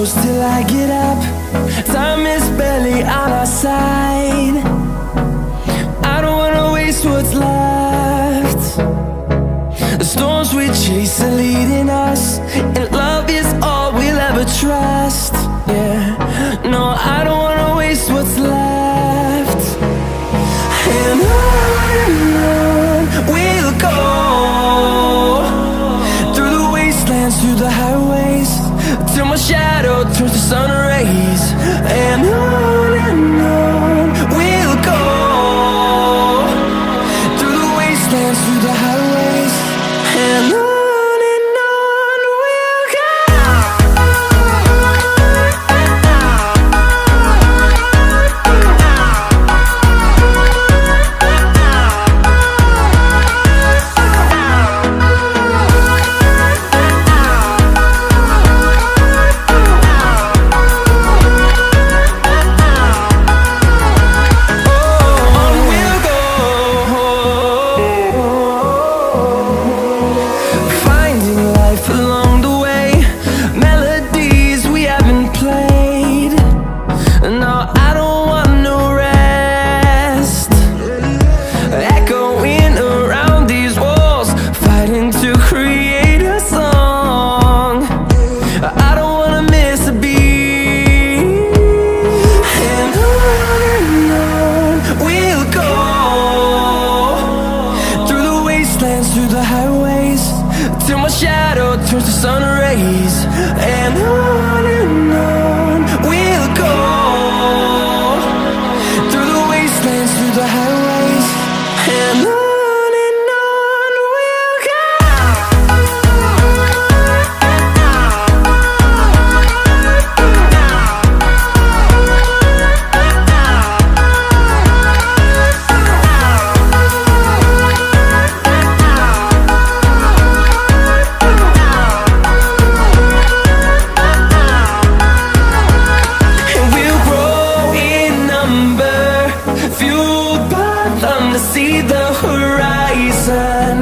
close till I get up. Time is barely on our side. I don't wanna waste what's left. The storms we chase are leading us, and love is all we'll ever trust. Yeah, no, I don't wanna waste what's left. And on we'll go, through the wastelands, through the highways, till my shadow turns to sun rays. And on we'll go, through the wastelands, through the highways, and on. Through the highways, till my shadow turns to sun rays. And on we'll go, through the wastelands, through the highways, and on. See the horizon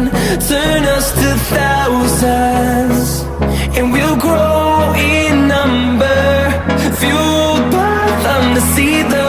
turn us to thousands, and we'll grow in number, fueled by them to see the